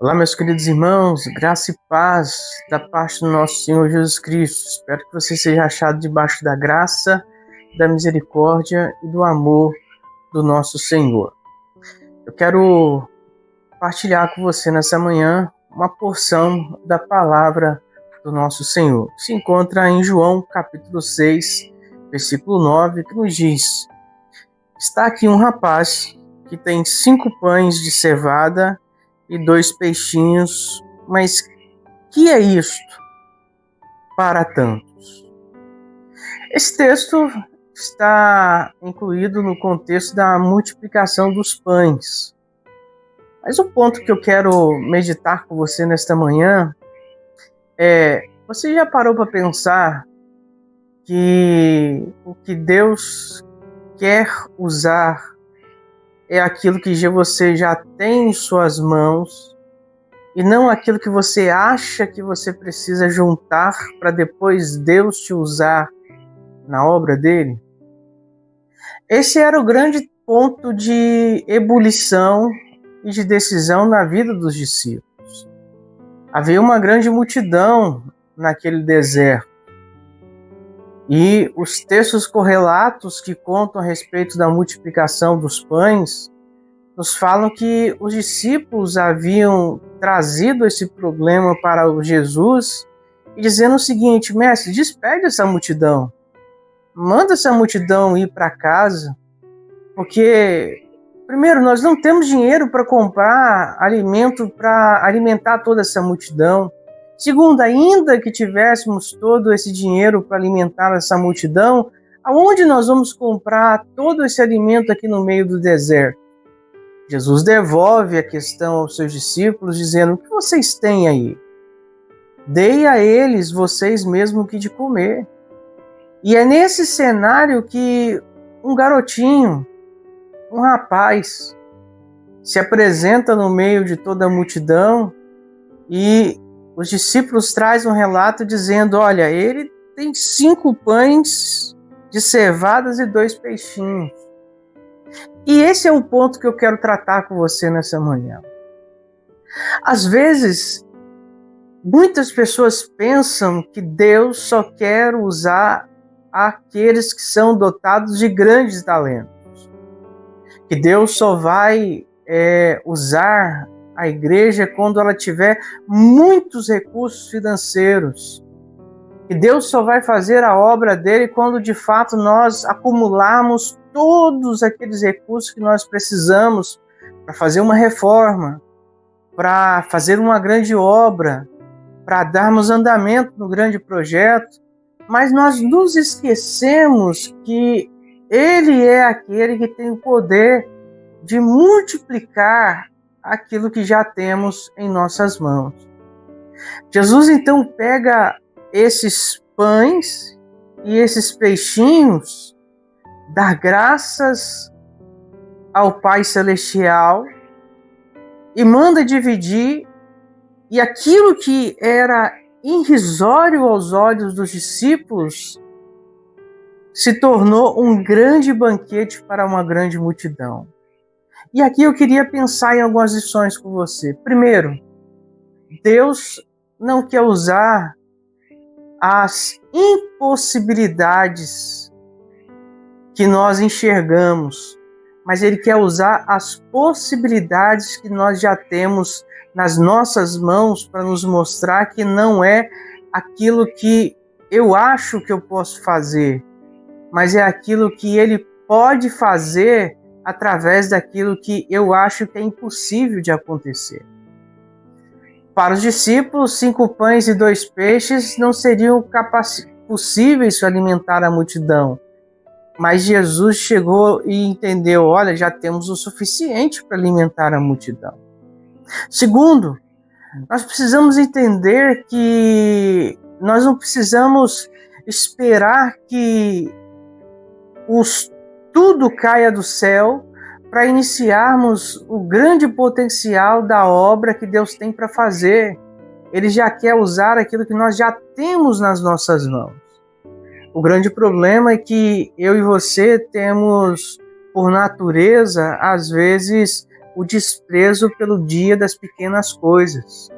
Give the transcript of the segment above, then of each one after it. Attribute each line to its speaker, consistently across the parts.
Speaker 1: Olá, meus queridos irmãos, graça e paz da parte do nosso Senhor Jesus Cristo. Espero que você seja achado debaixo da graça, da misericórdia e do amor do nosso Senhor. Eu quero partilhar com você nessa manhã uma porção da palavra do nosso Senhor. Se encontra em João, capítulo 6, versículo 9, que nos diz: Está aqui um rapaz que tem 5 pães de cevada e 2 peixinhos, mas que é isto para tantos? Esse texto está incluído no contexto da multiplicação dos pães. Mas o ponto que eu quero meditar com você nesta manhã é: você já parou para pensar que o que Deus quer usar é aquilo que você já tem em suas mãos e não aquilo que você acha que você precisa juntar para depois Deus te usar na obra dele? Esse era o grande ponto de ebulição e de decisão na vida dos discípulos. Havia uma grande multidão naquele deserto. E os textos correlatos que contam a respeito da multiplicação dos pães nos falam que os discípulos haviam trazido esse problema para o Jesus e dizendo o seguinte: mestre, despede essa multidão, manda essa multidão ir para casa, porque, primeiro, nós não temos dinheiro para comprar alimento para alimentar toda essa multidão. Segundo, ainda que tivéssemos todo esse dinheiro para alimentar essa multidão, aonde nós vamos comprar todo esse alimento aqui no meio do deserto? Jesus devolve a questão aos seus discípulos, dizendo: o que vocês têm aí? Dei a eles vocês mesmos que de comer. E é nesse cenário que um garotinho, um rapaz, se apresenta no meio de toda a multidão e os discípulos trazem um relato dizendo: olha, ele tem 5 pães de cevadas e 2 peixinhos. E esse é um ponto que eu quero tratar com você nessa manhã. Às vezes, muitas pessoas pensam que Deus só quer usar aqueles que são dotados de grandes talentos. Que Deus só vai usar a igreja quando ela tiver muitos recursos financeiros. Que Deus só vai fazer a obra dele quando de fato nós acumularmos todos aqueles recursos que nós precisamos para fazer uma reforma, para fazer uma grande obra, para darmos andamento no grande projeto. Mas nós nos esquecemos que ele é aquele que tem o poder de multiplicar aquilo que já temos em nossas mãos. Jesus então pega esses pães e esses peixinhos, dá graças ao Pai Celestial e manda dividir, e aquilo que era irrisório aos olhos dos discípulos se tornou um grande banquete para uma grande multidão. E aqui eu queria pensar em algumas lições com você. Primeiro, Deus não quer usar as impossibilidades que nós enxergamos, mas Ele quer usar as possibilidades que nós já temos nas nossas mãos para nos mostrar que não é aquilo que eu acho que eu posso fazer, mas é aquilo que Ele pode fazer através daquilo que eu acho que é impossível de acontecer. Para os discípulos, 5 pães e 2 peixes não seriam possíveis de alimentar a multidão. Mas Jesus chegou e entendeu: olha, já temos o suficiente para alimentar a multidão. Segundo, nós precisamos entender que nós não precisamos esperar que tudo caia do céu para iniciarmos o grande potencial da obra que Deus tem para fazer. Ele já quer usar aquilo que nós já temos nas nossas mãos. O grande problema é que eu e você temos, por natureza, às vezes, o desprezo pelo dia das pequenas coisas.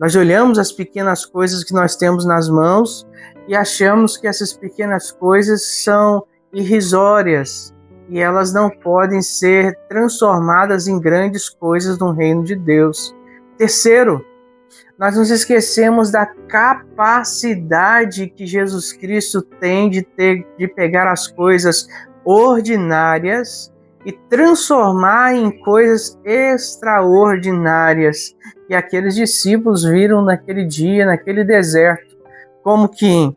Speaker 1: Nós olhamos as pequenas coisas que nós temos nas mãos e achamos que essas pequenas coisas são irrisórias e elas não podem ser transformadas em grandes coisas no reino de Deus. Terceiro, nós nos esquecemos da capacidade que Jesus Cristo tem de pegar as coisas ordinárias e transformar em coisas extraordinárias. E aqueles discípulos viram naquele dia, naquele deserto, como que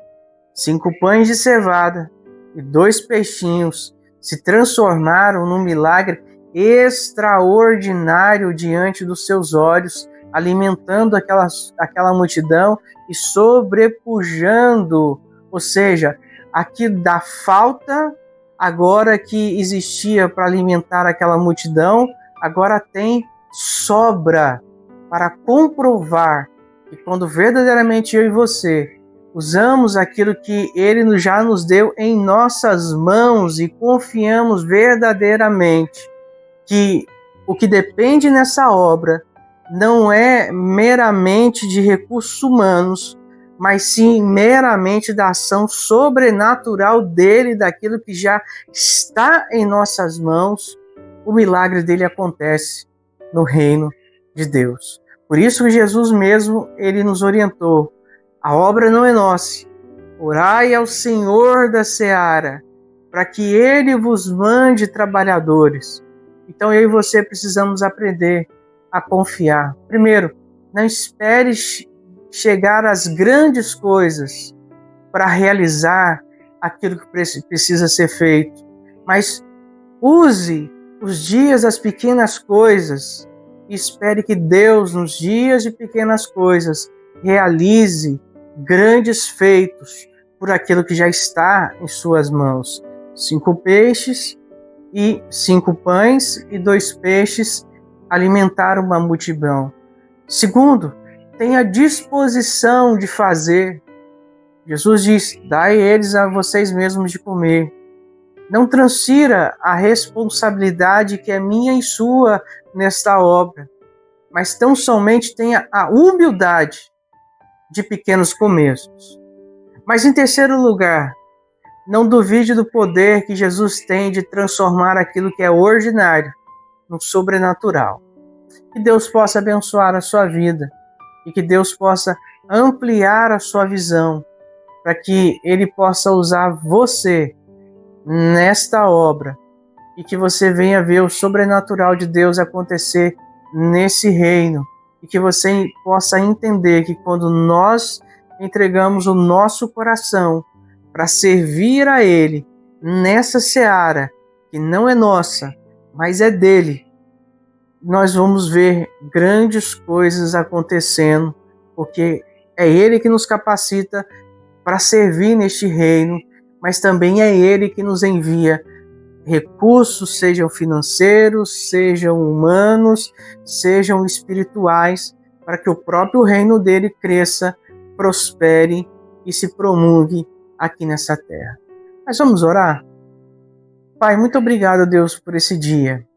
Speaker 1: 5 pães de cevada e 2 peixinhos se transformaram num milagre extraordinário diante dos seus olhos, alimentando aquela multidão e sobrepujando, ou seja, aqui da falta agora que existia para alimentar aquela multidão, agora tem sobra para comprovar que quando verdadeiramente eu e você usamos aquilo que Ele já nos deu em nossas mãos e confiamos verdadeiramente que o que depende nessa obra não é meramente de recursos humanos, mas sim meramente da ação sobrenatural dele, daquilo que já está em nossas mãos, o milagre dele acontece no reino de Deus. Por isso que Jesus mesmo, ele nos orientou, a obra não é nossa, orai ao Senhor da seara, para que ele vos mande trabalhadores. Então eu e você precisamos aprender a confiar. Primeiro, não espere chegar às grandes coisas para realizar aquilo que precisa ser feito, mas use os dias das pequenas coisas e espere que Deus, nos dias de pequenas coisas, realize grandes feitos por aquilo que já está em suas mãos. 5 peixes e 5 pães e 2 peixes alimentaram uma multidão. Segundo, tenha disposição de fazer. Jesus diz, dai eles a vocês mesmos de comer. Não transfira a responsabilidade que é minha e sua nesta obra, mas tão somente tenha a humildade de pequenos começos. Mas em terceiro lugar, não duvide do poder que Jesus tem de transformar aquilo que é ordinário no sobrenatural. Que Deus possa abençoar a sua vida e que Deus possa ampliar a sua visão para que Ele possa usar você nesta obra e que você venha ver o sobrenatural de Deus acontecer nesse reino e que você possa entender que quando nós entregamos o nosso coração para servir a Ele nessa seara que não é nossa, mas é dele, nós vamos ver grandes coisas acontecendo, porque é Ele que nos capacita para servir neste reino, mas também é Ele que nos envia recursos, sejam financeiros, sejam humanos, sejam espirituais, para que o próprio reino dele cresça, prospere e se promulgue aqui nessa terra. Mas vamos orar? Pai, muito obrigado, Deus, por esse dia.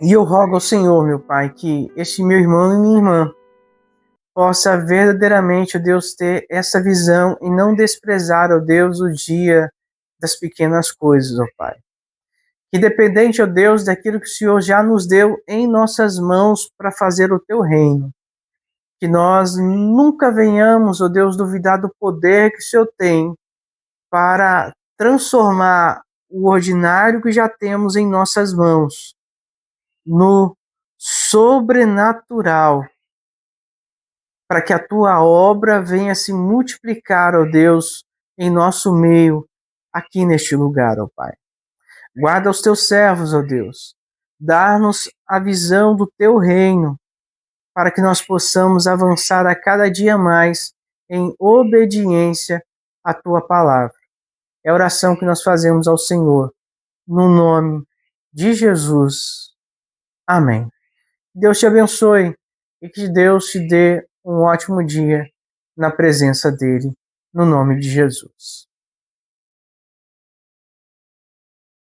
Speaker 1: E eu rogo ao Senhor, meu Pai, que este meu irmão e minha irmã possa verdadeiramente, ó Deus, ter essa visão e não desprezar, ó Deus, o dia das pequenas coisas, ó Pai. Que dependente, ó Deus, daquilo que o Senhor já nos deu em nossas mãos para fazer o teu reino. Que nós nunca venhamos, ó Deus, duvidar do poder que o Senhor tem para transformar o ordinário que já temos em nossas mãos no sobrenatural, para que a tua obra venha se multiplicar, ó Deus, em nosso meio, aqui neste lugar, ó Pai. Guarda os teus servos, ó Deus. Dá-nos a visão do teu reino, para que nós possamos avançar a cada dia mais em obediência à tua palavra. É a oração que nós fazemos ao Senhor, no nome de Jesus. Amém. Deus te abençoe e que Deus te dê um ótimo dia na presença dele, no nome de Jesus.